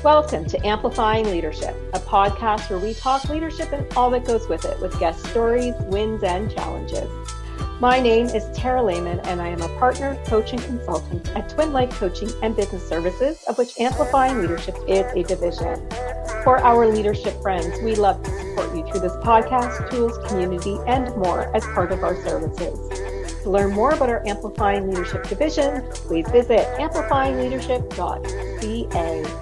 Welcome to Amplifying Leadership, a podcast where we talk leadership and all that goes with it with guest stories, wins, and challenges. My name is Tara and I am a partner, coach, and consultant at Twin Life Coaching and Business Services, of which Amplifying Leadership is a division. For our leadership friends, we love to support you through this podcast, tools, community, and more as part of our services. To learn more about our Amplifying Leadership division, please visit amplifyingleadership.ca.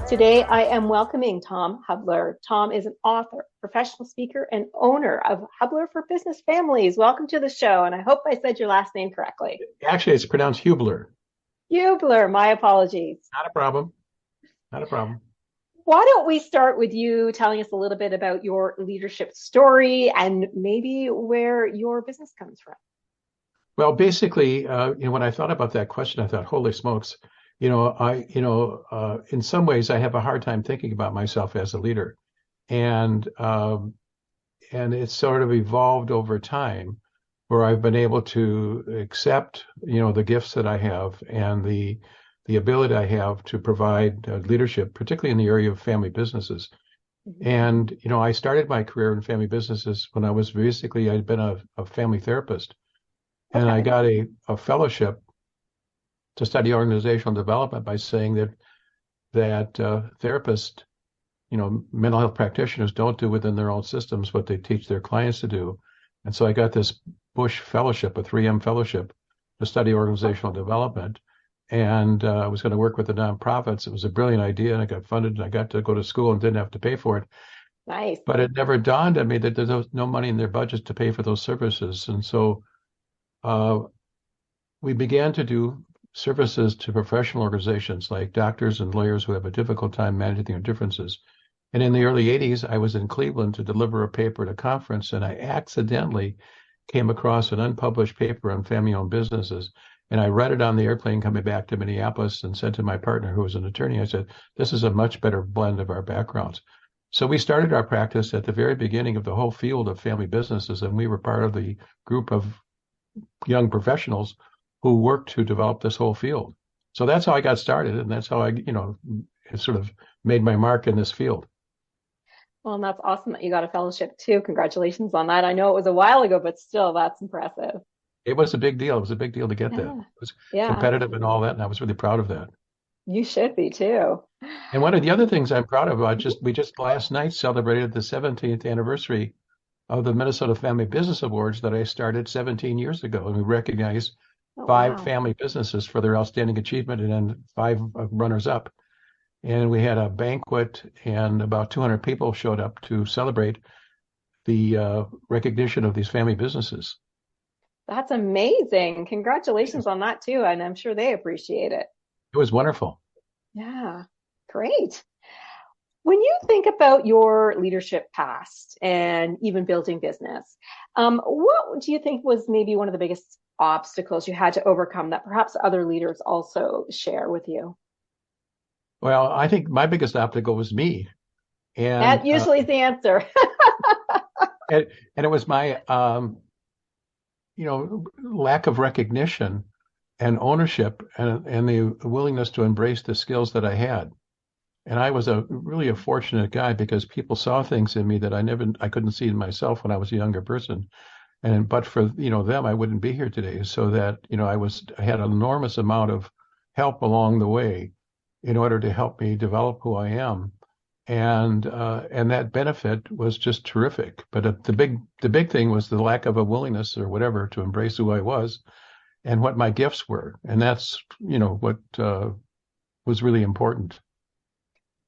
Today, I am welcoming Tom Hubler. Tom is an author, professional speaker, and owner of Hubler for Business Families. Welcome to the show, and I hope I said your last name correctly. Actually, it's pronounced Hubler. Hubler, my apologies. Not a problem. Not a problem. Why don't we start with you telling us a little bit about your leadership story and maybe where your business comes from? Well, basically, when I thought about that question, I thought, holy smokes. In some ways, I have a hard time thinking about myself as a leader, and it's sort of evolved over time, where I've been able to accept, the gifts that I have and the ability I have to provide leadership, particularly in the area of family businesses. Mm-hmm. And I started my career in family businesses when I'd been a family therapist, and I got a fellowship to study organizational development by saying that therapists, mental health practitioners don't do within their own systems what they teach their clients to do. And so I got this Bush fellowship, a 3M fellowship, to study organizational development. And I was going to work with the nonprofits. It was a brilliant idea, and I got funded, and I got to go to school and didn't have to pay for it. Nice. But it never dawned on me that there's no money in their budgets to pay for those services. And so we began to do services to professional organizations like doctors and lawyers who have a difficult time managing their differences. And in the early 80s, I was in Cleveland to deliver a paper at a conference, and I accidentally came across an unpublished paper on family-owned businesses. And I read it on the airplane coming back to Minneapolis and said to my partner, who was an attorney, I said, this is a much better blend of our backgrounds. So we started our practice at the very beginning of the whole field of family businesses, and we were part of the group of young professionals who worked to develop this whole field. So that's how I got started, and that's how I, sort of made my mark in this field. Well, and that's awesome that you got a fellowship too. Congratulations on that. I know it was a while ago, but still, that's impressive. It was a big deal. It was a big deal to get that. It was competitive and all that, and I was really proud of that. You should be too. And one of the other things I'm proud of, we just last night celebrated the 17th anniversary of the Minnesota Family Business Awards that I started 17 years ago, and we recognized five family businesses for their outstanding achievement, and then 5 runners-up. And we had a banquet, and about 200 people showed up to celebrate the recognition of these family businesses. That's amazing. Congratulations on that too. And I'm sure they appreciate it. It was wonderful. Yeah, great. When you think about your leadership past and even building business, what do you think was maybe one of the biggest obstacles you had to overcome that perhaps other leaders also share with you? Well, I think my biggest obstacle was me. And that usually is the answer. and it was my, lack of recognition and ownership and the willingness to embrace the skills that I had. And I was really a fortunate guy because people saw things in me that I couldn't see in myself when I was a younger person. But for them, I wouldn't be here today. So that I had an enormous amount of help along the way in order to help me develop who I am, and that benefit was just terrific. But the big thing was the lack of a willingness or whatever to embrace who I was and what my gifts were, and that's what was really important.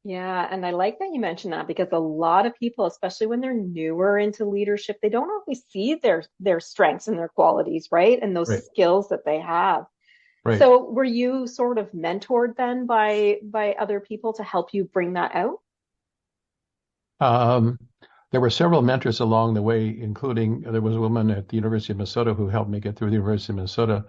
Yeah, and I like that you mentioned that because a lot of people, especially when they're newer into leadership, they don't always see their strengths and their qualities, right? And those skills that they have. Right. So were you sort of mentored then by other people to help you bring that out? There were several mentors along the way, including there was a woman at the University of Minnesota who helped me get through the University of Minnesota.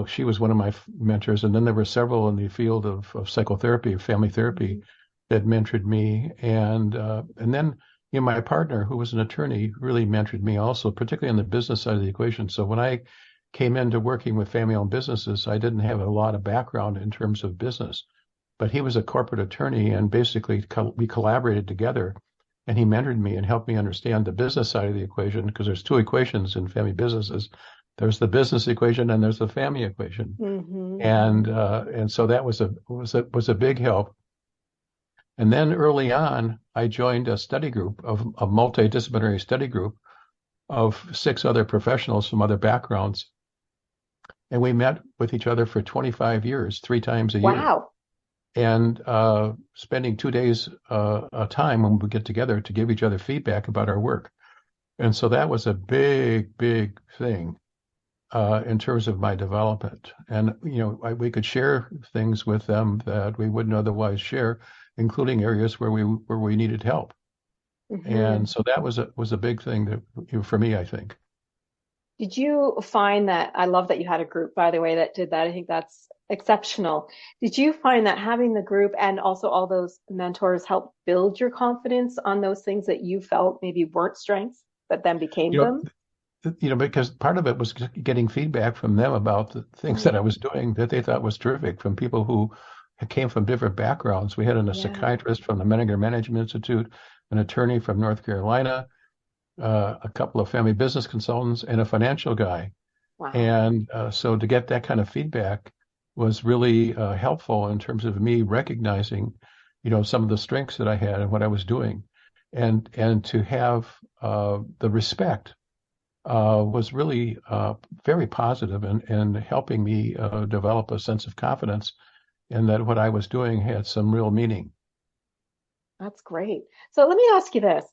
She was one of my mentors. And then there were several in the field of psychotherapy, of family therapy, that mentored me. And then my partner, who was an attorney, really mentored me also, particularly on the business side of the equation. So when I came into working with family-owned businesses, I didn't have a lot of background in terms of business. but he was a corporate attorney, and basically we collaborated together, and he mentored me and helped me understand the business side of the equation, because there's two equations in family businesses. There's the business equation and there's the family equation. Mm-hmm. And so that was a big help. And then early on, I joined a study group of a multidisciplinary study group of 6 other professionals from other backgrounds. And we met with each other for 25 years, 3 times a year. Wow. And spending 2 days a time when we get together to give each other feedback about our work. And so that was a big, big thing in terms of my development. And, we could share things with them that we wouldn't otherwise share, including areas where we needed help. Mm-hmm. And so that was a big thing that, for me, I think. Did you find that, I love that you had a group, by the way, that did that. I think that's exceptional. Did you find that having the group and also all those mentors helped build your confidence on those things that you felt maybe weren't strengths, but then became You know, them? because part of it was getting feedback from them about the things that I was doing that they thought was terrific, from people who came from different backgrounds. We had a Yeah. psychiatrist from the Menninger Management Institute, an attorney from North Carolina, a couple of family business consultants, and a financial guy. Wow. And so to get that kind of feedback was really helpful in terms of me recognizing, some of the strengths that I had and what I was doing, and to have the respect was really very positive in helping me develop a sense of confidence in that what I was doing had some real meaning. That's great. So let me ask you this.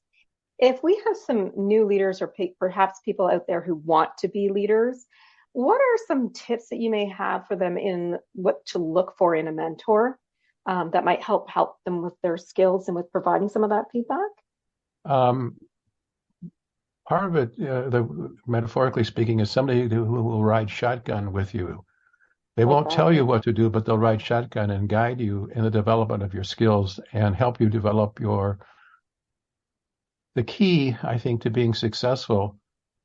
If we have some new leaders or perhaps people out there who want to be leaders, what are some tips that you may have for them in what to look for in a mentor that might help them with their skills and with providing some of that feedback? Um, Part of it, metaphorically speaking, is somebody who will ride shotgun with you. They Like won't that. tell you what to do, but they'll ride shotgun and guide you in the development of your skills and help you develop the key, I think, to being successful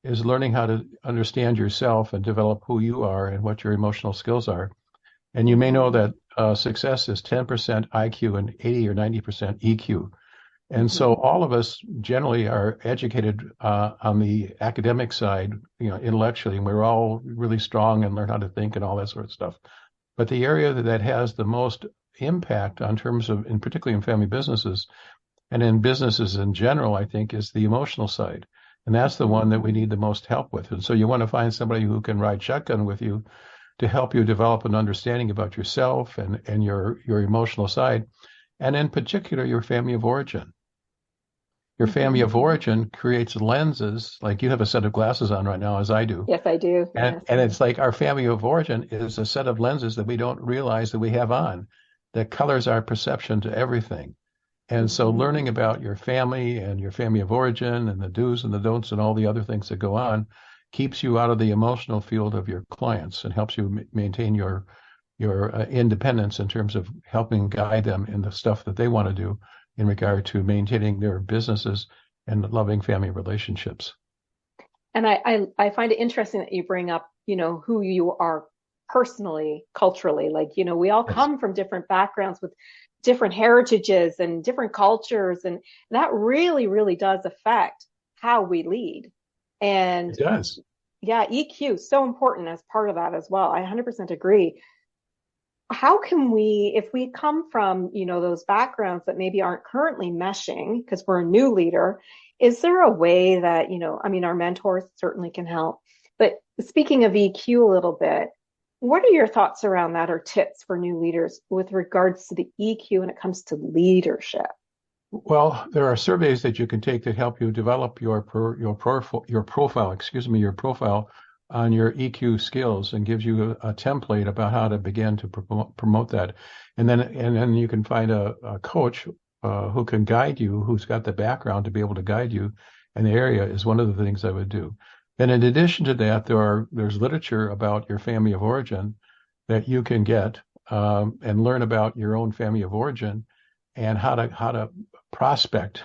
is learning how to understand yourself and develop who you are and what your emotional skills are. And you may know that success is 10% IQ and 80 or 90% EQ. And so all of us generally are educated on the academic side, intellectually, and we're all really strong and learn how to think and all that sort of stuff. But the area that has the most impact on terms of, and particularly in family businesses and in businesses in general, I think, is the emotional side. And that's the one that we need the most help with. And so you want to find somebody who can ride shotgun with you to help you develop an understanding about yourself and your emotional side, and in particular, your family of origin. Your family of origin creates lenses, like you have a set of glasses on right now, as I do. Yes, I do. And, Yes. and it's like our family of origin is a set of lenses that we don't realize that we have on, that colors our perception to everything. And so learning about your family and your family of origin and the do's and the don'ts and all the other things that go on keeps you out of the emotional field of your clients and helps you maintain your independence in terms of helping guide them in the stuff that they want to do in regard to maintaining their businesses and loving family relationships. And I find it interesting that you bring up, who you are personally, culturally. Like, we all come from different backgrounds with different heritages and different cultures. And that really, really does affect how we lead. And it does. Yeah, EQ so important as part of that as well. I 100% agree. How can we, if we come from, those backgrounds that maybe aren't currently meshing because we're a new leader, is there a way that, our mentors certainly can help. But speaking of EQ a little bit, what are your thoughts around that or tips for new leaders with regards to the EQ when it comes to leadership? Well, there are surveys that you can take that help you develop your profile on your EQ skills and gives you a template about how to begin to promote that. And then you can find a coach who can guide you, who's got the background to be able to guide you in the area, is one of the things I would do. And in addition to that, there's literature about your family of origin that you can get and learn about your own family of origin and how to prospect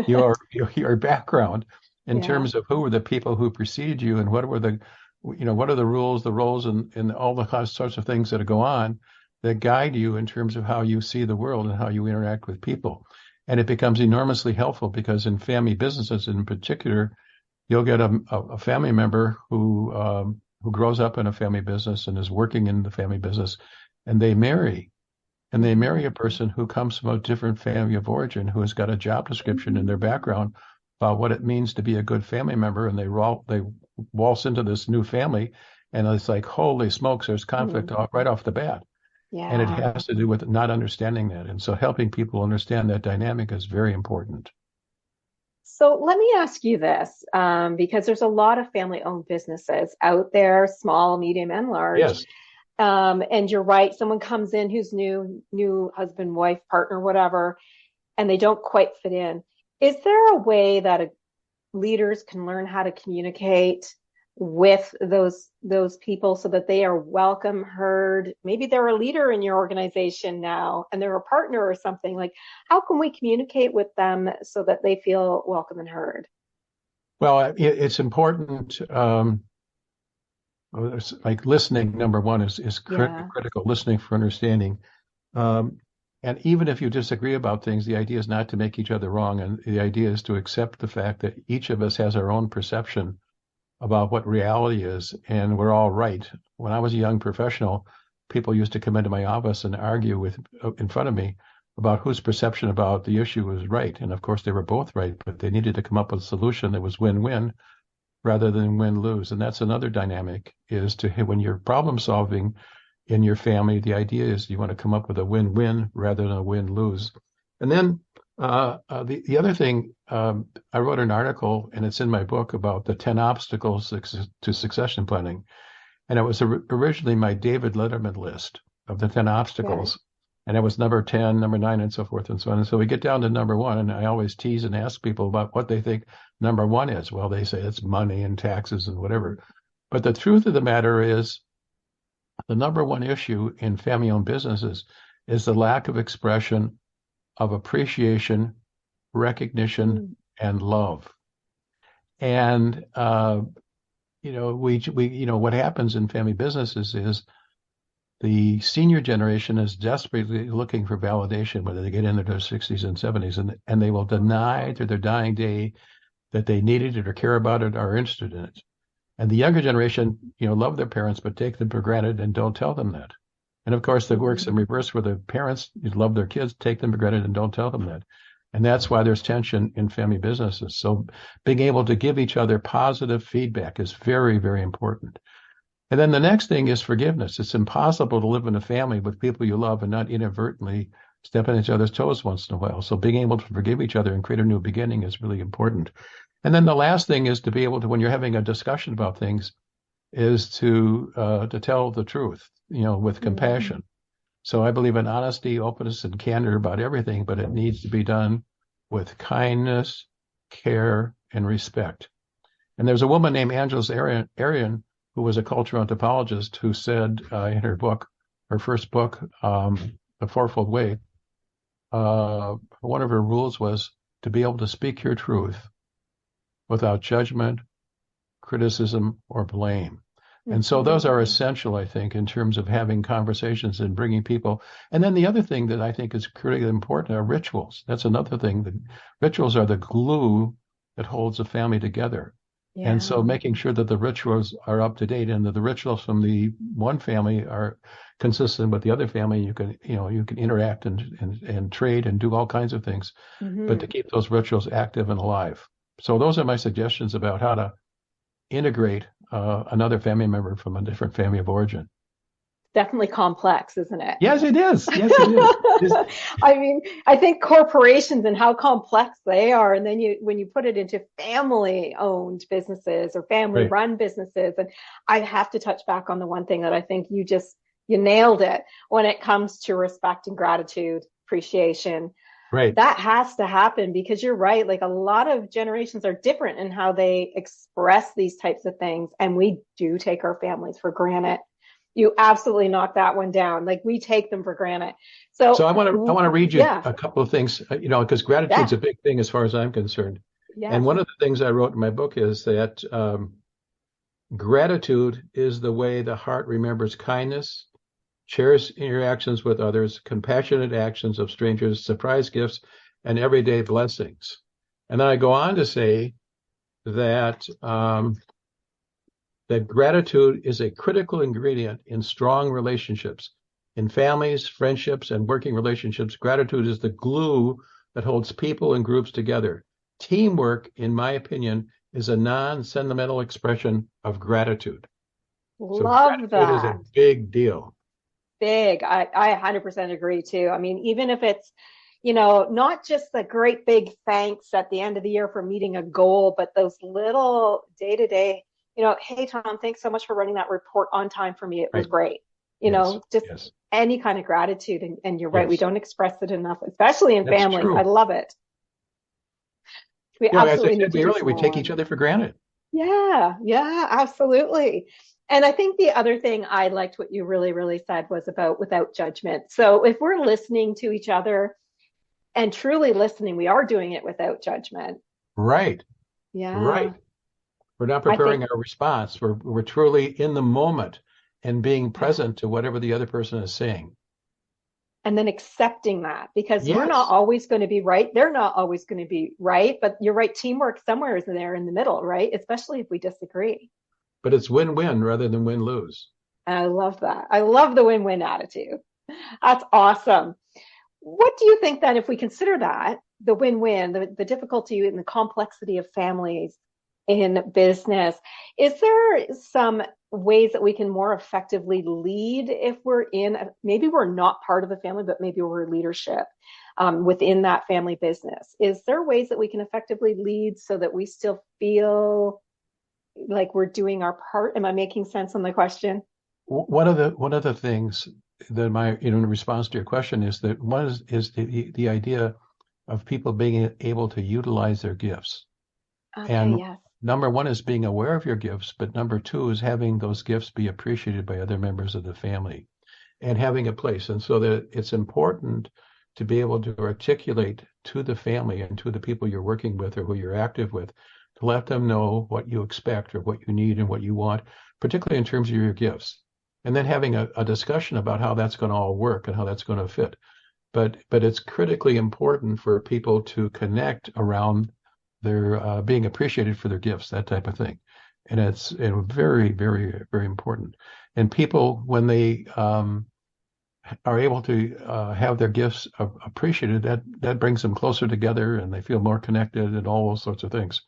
your background in terms of who were the people who preceded you and what are the rules, and all the sorts of things that go on that guide you in terms of how you see the world and how you interact with people. And it becomes enormously helpful because in family businesses in particular, you'll get a family member who grows up in a family business and is working in the family business, and they marry. And they marry a person who comes from a different family of origin, who has got a job description in their background about what it means to be a good family member. And they waltz into this new family, and it's like, holy smokes, there's conflict right off the bat. And it Yeah. has to do with not understanding that. And so helping people understand that dynamic is very important. So let me ask you this, because there's a lot of family-owned businesses out there, small, medium, and large. Yes. And you're right, someone comes in who's new husband, wife, partner, whatever, and they don't quite fit in. Is there a way that leaders can learn how to communicate with those people so that they are welcome, heard? Maybe they're a leader in your organization now and they're a partner or something. Like, how can we communicate with them so that they feel welcome and heard? Well, it's important. Like listening, number one, is Yeah. critical. Listening for understanding. Um, and even if you disagree about things, the idea is not to make each other wrong. And the idea is to accept the fact that each of us has our own perception about what reality is, and we're all right. When I was a young professional, people used to come into my office and argue in front of me about whose perception about the issue was right. And of course, they were both right, but they needed to come up with a solution that was win-win rather than win-lose. And that's another dynamic, is to when you're problem solving in your family, the idea is you want to come up with a win-win rather than a win-lose. And then the other thing, I wrote an article, and it's in my book, about the 10 obstacles to succession planning. And it was originally my David Letterman list of the 10 Okay. obstacles. And it was number 10, number 9, and so forth and so on. And so we get down to number 1, and I always tease and ask people about what they think number 1 is. Well, they say it's money and taxes and whatever. But the truth of the matter is, the number 1 issue in family-owned businesses is the lack of expression of appreciation, recognition, and love. And what happens in family businesses is the generation is desperately looking for validation, whether they get into their 60s and 70s, and they will deny to their dying day that they needed it or care about it or are interested in it. And the younger generation, love their parents, but take them for granted and don't tell them that. And of course, it works in reverse, where the parents love their kids, take them for granted, and don't tell them that. And that's why there's tension in family businesses. So being able to give each other positive feedback is very, very important. And then the next thing is forgiveness. It's impossible to live in a family with people you love and not inadvertently step on each other's toes once in a while. So being able to forgive each other and create a new beginning is really important. And then the last thing is to be able to, when you're having a discussion about things, is to tell the truth, with compassion. So I believe in honesty, openness, and candor about everything, but it needs to be done with kindness, care, and respect. And there's a woman named Angela Arian, who was a cultural anthropologist, who said in her first book, The Fourfold Way, one of her rules was to be able to speak your truth without judgment, criticism, or blame. And so those are essential, I think, in terms of having conversations and bringing people. And then the other thing that I think is critically important are rituals. That's another thing. The rituals are the glue that holds a family together. Yeah. And so making sure that the rituals are up to date and that the rituals from the one family are consistent with the other family. You can interact and trade and do all kinds of things, but to keep those rituals active and alive. So those are my suggestions about how to integrate another family member from a different family of origin. Definitely complex, isn't it? Yes, it is. Yes, it is. I mean, I think corporations and how complex they are, and then when you put it into family-owned businesses or family-run businesses, and I have to touch back on the one thing that I think you nailed it when it comes to respect and gratitude, appreciation. Right. That has to happen, because you're right. Like, a lot of generations are different in how they express these types of things, and we do take our families for granted. You absolutely knocked that one down. Like, we take them for granted. So I want to read you a couple of things, because gratitude's a big thing as far as I'm concerned. Yes. And one of the things I wrote in my book is that gratitude is the way the heart remembers kindness, cherished interactions with others, compassionate actions of strangers, surprise gifts, and everyday blessings. And then I go on to say that that gratitude is a critical ingredient in strong relationships. In families, friendships, and working relationships, gratitude is the glue that holds people and groups together. Teamwork, in my opinion, is a non-sentimental expression of gratitude. So Love gratitude is a that. big deal. Big. I 100% agree too. I mean, even if it's, not just the great big thanks at the end of the year for meeting a goal, but those little day to day, hey, Tom, thanks so much for running that report on time for me. It was Right. great. Yes. Just Yes. any kind of gratitude. And you're right. We Yes. don't express it enough, especially in That's families. I true. love it. We As I absolutely need said to do earlier, some we take more. each other for granted. Yeah, yeah, absolutely. And I think the other thing I liked what you really, really said was about without judgment. So if we're listening to each other and truly listening, we are doing it without judgment. Right. Yeah, Right. We're not I think, preparing our response. We're truly in the moment and being yeah. present to whatever the other person is saying. And then accepting that because we're not Yes. always going to be right. They're not always going to be right. But you're right. Teamwork somewhere is there in the middle, right? Especially if we disagree. But it's win-win rather than win-lose. And I love that. I love the win-win attitude. That's awesome. What do you think then, if we consider that the win-win, the difficulty and the complexity of families in business, is there some ways that we can more effectively lead if maybe we're not part of the family, but maybe we're leadership within that family business? Is there ways that we can effectively lead so that we still feel like we're doing our part? Am I making sense on the question? One of the things that in response to your question is that one is the idea of people being able to utilize their gifts. Okay, And yes. number one is being aware of your gifts, but number two is having those gifts be appreciated by other members of the family and having a place. And so that it's important to be able to articulate to the family and to the people you're working with or who you're active with to let them know what you expect or what you need and what you want, particularly in terms of your gifts. And then having a discussion about how that's going to all work and how that's going to fit. But it's critically important for people to connect around their being appreciated for their gifts, that type of thing. And it's very, very, very important. And people, when they are able to have their gifts appreciated, that brings them closer together and they feel more connected and all those sorts of things.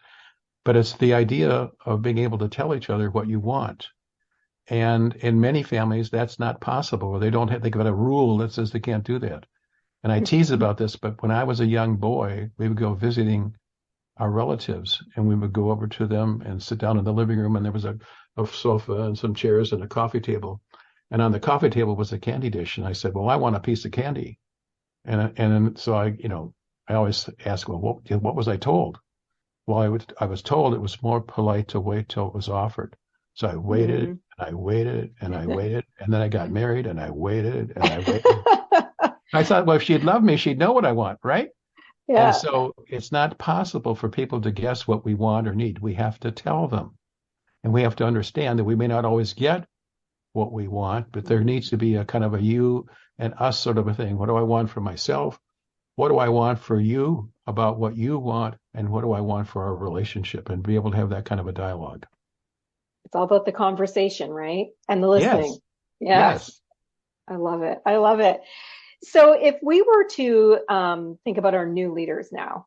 But it's the idea of being able to tell each other what you want. And in many families, that's not possible, or they've got a rule that says they can't do that. And I tease about this, but when I was a young boy, we would go visiting our relatives and we would go over to them and sit down in the living room, and there was a sofa and some chairs and a coffee table. And on the coffee table was a candy dish. And I said, well, I want a piece of candy. And so I always ask, well, what was I told? Well, I was told it was more polite to wait till it was offered. So I waited Mm. and I waited and I waited. And then I got married and I waited and I waited. I thought, well, if she'd love me, she'd know what I want, right? And Yeah. so it's not possible for people to guess what we want or need. We have to tell them. And we have to understand that we may not always get what we want, but there needs to be a kind of a you and us sort of a thing. What do I want for myself? What do I want for you about what you want? And what do I want for our relationship? And be able to have that kind of a dialogue. It's all about the conversation, right? And the listening. Yes. Yes. Yes. I love it. I love it. So if we were to think about our new leaders now,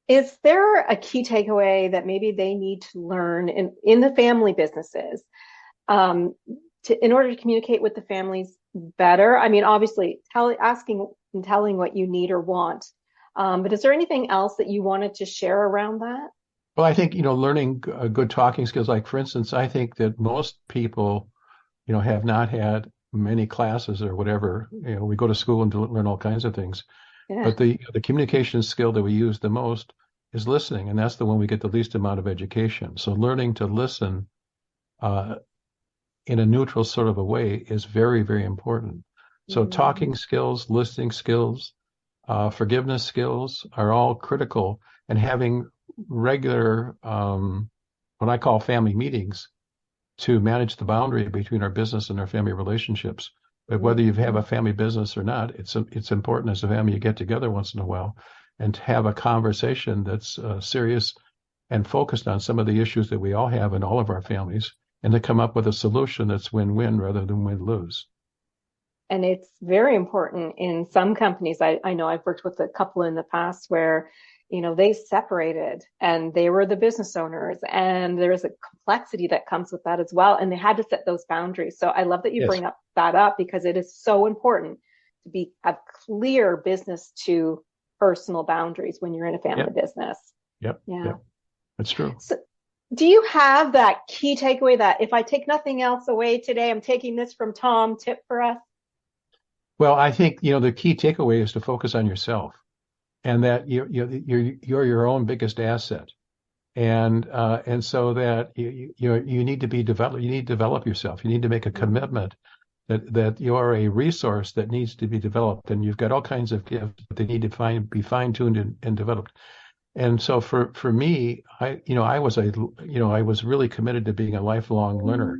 is there a key takeaway that maybe they need to learn in the family businesses in order to communicate with the families better? I mean, obviously, asking and telling what you need or want. But is there anything else that you wanted to share around that? Well, I think, learning good talking skills, like for instance, I think that most people, have not had many classes or whatever. We go to school and learn all kinds of things. Yeah. But the communication skill that we use the most is listening, and that's the one we get the least amount of education. So learning to listen uh, in a neutral sort of a way is very, very important. So Mm. talking skills, listening skills, forgiveness skills are all critical, and having regular, what I call family meetings to manage the boundary between our business and our family relationships But whether you have a family business or not, it's important as a family you get together once in a while and to have a conversation that's serious and focused on some of the issues that we all have in all of our families, and to come up with a solution that's win-win rather than win-lose. And it's very important in some companies. I know I've worked with a couple in the past where, they separated and they were the business owners, and there's a complexity that comes with that as well. And they had to set those boundaries. So I love that you Yes. bring that up because it is so important to have clear business to personal boundaries when you're in a family business. Yep. Yeah. Yep. That's true. So do you have that key takeaway that if I take nothing else away today, I'm taking this from Tom tip for us? Well, I think, the key takeaway is to focus on yourself, and that you're your own biggest asset. And so that you need to you need to develop yourself. You need to make a commitment that you're a resource that needs to be developed, and you've got all kinds of gifts that they need to be fine-tuned and developed. And so for me, I was really committed to being a lifelong learner.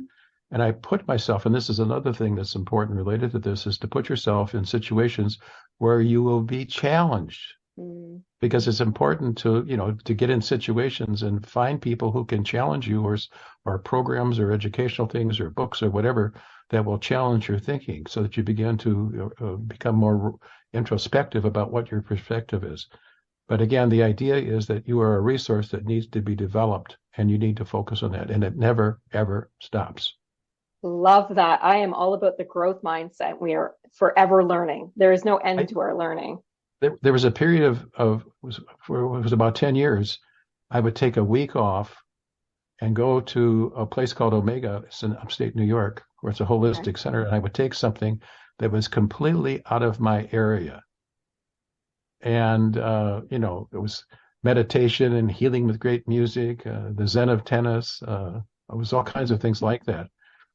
And I put myself, and this is another thing that's important related to this, is to put yourself in situations where you will be challenged. Because it's important to get in situations and find people who can challenge you, or programs or educational things or books or whatever that will challenge your thinking, so that you begin to become more introspective about what your perspective is. But again, the idea is that you are a resource that needs to be developed, and you need to focus on that, and it never, ever stops. Love that. I am all about the growth mindset. We are forever learning. There is no end to our learning. There was a period it was about 10 years. I would take a week off and go to a place called Omega. It's in upstate New York, where it's a holistic center. And I would take something that was completely out of my area. And, it was meditation and healing with great music, the Zen of tennis. It was all kinds of things like that.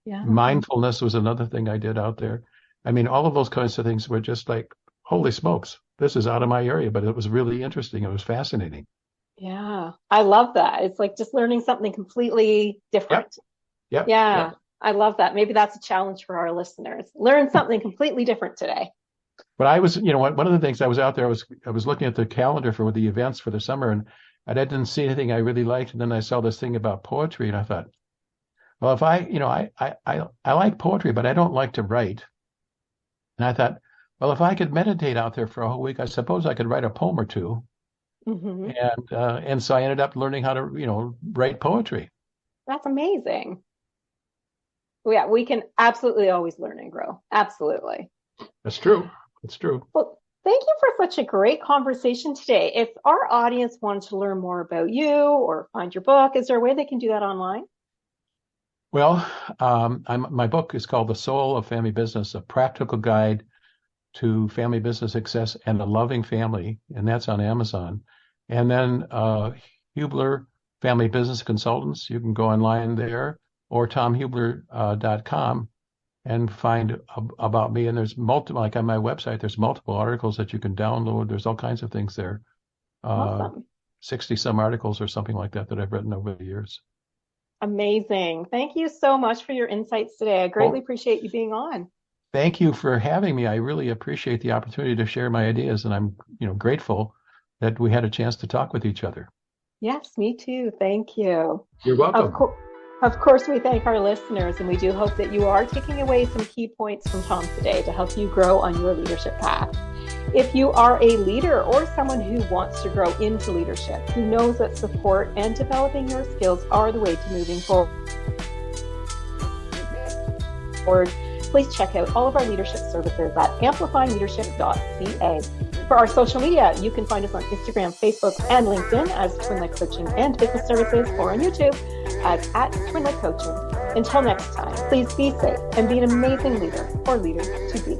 Yeah. Mindfulness was another thing I did out there. I mean, all of those kinds of things were just like, holy smokes, this is out of my area, but it was really interesting. It was fascinating. Yeah, I love that. It's like just learning something completely different. Yep. Yeah, I love that. Maybe that's a challenge for our listeners. Learn something completely different today. But I was, one of the things I was out there, I was looking at the calendar for the events for the summer, and I didn't see anything I really liked. And then I saw this thing about poetry, and I thought, well, if I like poetry, but I don't like to write. And I thought, well, if I could meditate out there for a whole week, I suppose I could write a poem or two. Mm-hmm. And so I ended up learning how to, write poetry. That's amazing. Yeah, we can absolutely always learn and grow. Absolutely. That's true. It's true. Well, thank you for such a great conversation today. If our audience wanted to learn more about you or find your book, is there a way they can do that online? Well, my book is called The Soul of Family Business, a practical guide to family business success and a loving family, and that's on Amazon. And then Hubler Family Business Consultants, you can go online there, or tomhubler.com and find about me. And there's multiple, like on my website, there's multiple articles that you can download. There's all kinds of things there. Awesome. 60 some articles or something like that I've written over the years. Amazing. Thank you so much for your insights today. I greatly appreciate you being on. Thank you for having me. I really appreciate the opportunity to share my ideas, and I'm, grateful that we had a chance to talk with each other. Yes, me too. Thank you. You're welcome. Of course, we thank our listeners, and we do hope that you are taking away some key points from Tom today to help you grow on your leadership path. If you are a leader or someone who wants to grow into leadership, who knows that support and developing your skills are the way to moving forward, please check out all of our leadership services at amplifyingleadership.ca. For our social media, you can find us on Instagram, Facebook, and LinkedIn as Twin Lake Coaching and Business Services, or on YouTube as @Twin Lake Coaching. Until next time, please be safe and be an amazing leader or leader to be.